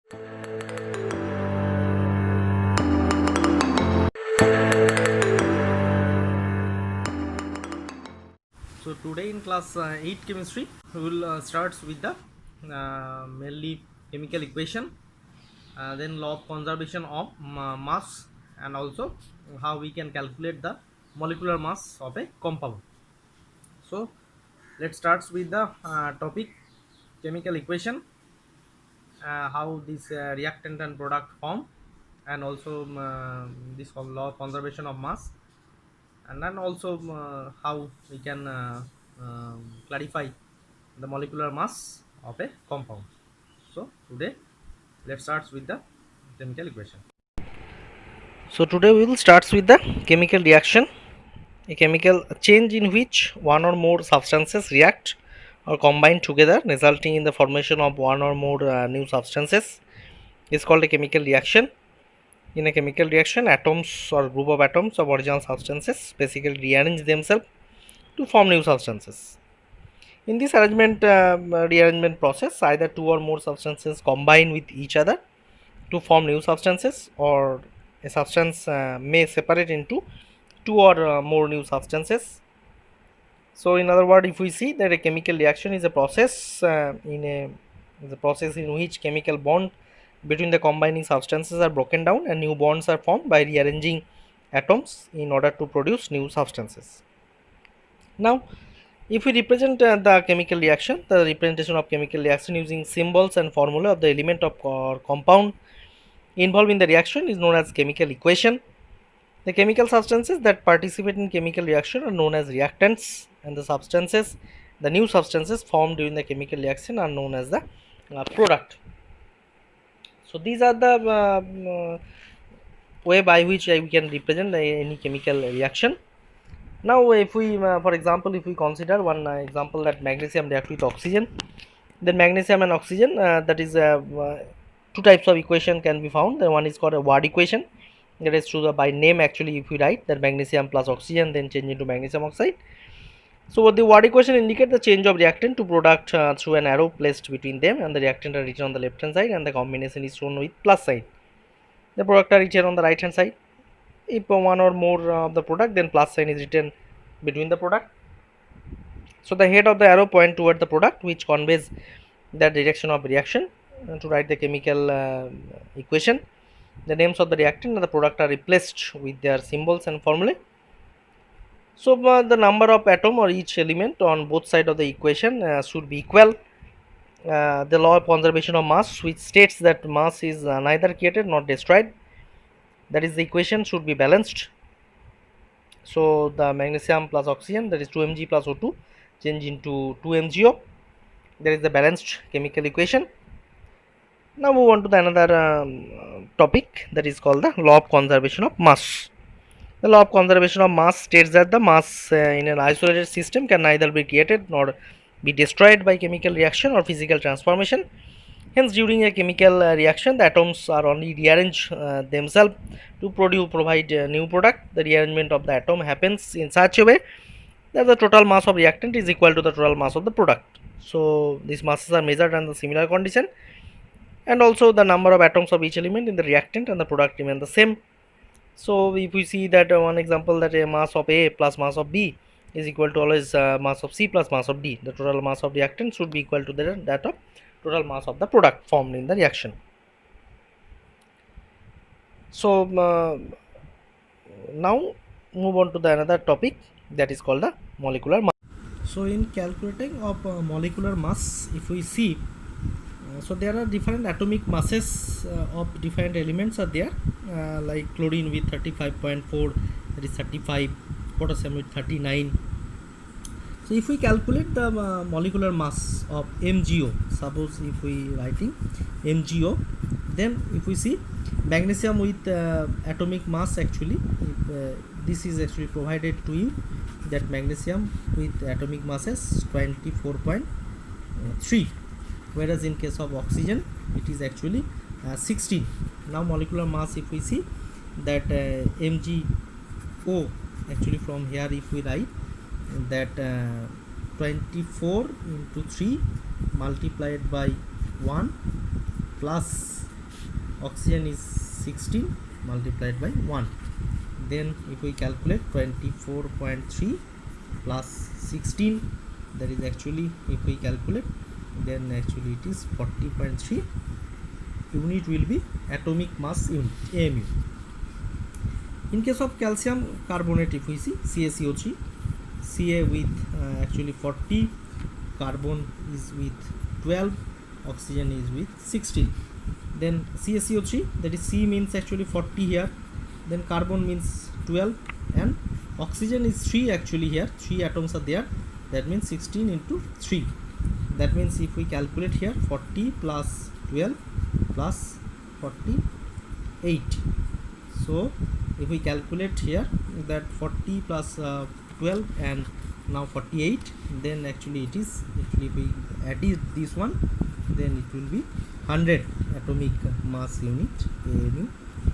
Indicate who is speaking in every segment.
Speaker 1: So today in class 8 chemistry we will start with the mainly chemical equation, then law of conservation of mass, and also how we can calculate the molecular mass of a compound. So let's start with the topic chemical equation, how this reactant and product form, and also this law of conservation of mass, and then also how we can clarify the molecular mass of a compound. So today let's start with the chemical equation. So today we will start with the chemical reaction, a chemical change in which one or more substances react or combine together, resulting in the formation of one or more new substances, is called a chemical reaction. In a chemical reaction, atoms or group of atoms of original substances basically rearrange themselves to form new substances. In this rearrangement process, either two or more substances combine with each other to form new substances, or a substance may separate into two or more new substances. So in other words, if we see that a chemical reaction is a process in which chemical bond between the combining substances are broken down and new bonds are formed by rearranging atoms in order to produce new substances. Now, if we represent the chemical reaction, the representation of chemical reaction using symbols and formula of the element of or compound involved in the reaction is known as chemical equation. The chemical substances that participate in chemical reaction are known as reactants, and the new substances formed during the chemical reaction are known as the product. So these are the way by which we can represent any chemical reaction. Now, if we, for example, if we consider one example that magnesium react with oxygen, then magnesium and oxygen, that is two types of equation can be found. The one is called a word equation, that is through the by name. Actually, if we write that magnesium plus oxygen, then change into magnesium oxide. So the word equation indicate the change of reactant to product through an arrow placed between them, and the reactant are written on the left hand side, and the combination is shown with plus sign. The product are written on the right hand side. If one or more of the product, then plus sign is written between the product. So the head of the arrow point toward the product, which conveys the direction of reaction. To write the chemical equation, the names of the reactant and the product are replaced with their symbols and formulae. So the number of atom or each element on both sides of the equation should be equal. The law of conservation of mass, which states that mass is neither created nor destroyed, that is, the equation should be balanced. So the magnesium plus oxygen, that is 2 mg plus O2, change into 2 MgO. That is the balanced chemical equation. Now move on to the another topic, that is called the law of conservation of mass. The law of conservation of mass states that the mass in an isolated system can neither be created nor be destroyed by chemical reaction or physical transformation. Hence, during a chemical reaction, the atoms are only rearranged themselves to provide a new product. The rearrangement of the atom happens in such a way that the total mass of reactant is equal to the total mass of the product. So these masses are measured under similar condition, and also the number of atoms of each element in the reactant and the product remain the same. So if we see that one example, that a mass of A plus mass of B is equal to always mass of C plus mass of D, the total mass of reactant should be equal to that of total mass of the product formed in the reaction. So now move on to the another topic, that is called the molecular mass. So in calculating of molecular mass, if we see, so there are different atomic masses of different elements are there, like chlorine with 35.4, that is 35, potassium with 39. So if we calculate the molecular mass of MgO, suppose if we writing MgO, then if we see magnesium with atomic mass, actually this is actually provided to you, that magnesium with atomic mass is 24.3, whereas in case of oxygen it is actually 16. Now molecular mass, if we see that MgO, actually from here if we write that 24 into 3 multiplied by 1 plus oxygen is 16 multiplied by 1. Then if we calculate 24.3 plus 16, that is actually, if we calculate, then actually it is 40.3 unit will be atomic mass unit, AMU. In case of calcium carbonate, if we see CaCO3, Ca with actually 40, carbon is with 12, oxygen is with 16. Then CaCO3, that is C means actually 40 here, then carbon means 12, and oxygen is 3 actually here, 3 atoms are there, that means 16 into 3. That means if we calculate here, 40 plus 12 plus 48. So if we calculate here that 40 plus 12 and now 48, then actually it is, actually if we add this one, then it will be 100 atomic mass unit, AMU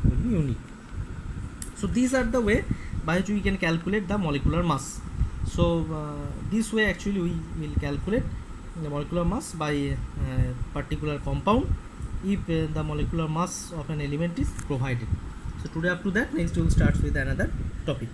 Speaker 1: will be unit. So these are the way by which we can calculate the molecular mass. So this way actually we will calculate the molecular mass by a particular compound if the molecular mass of an element is provided. So today up to that, next we will start with another topic.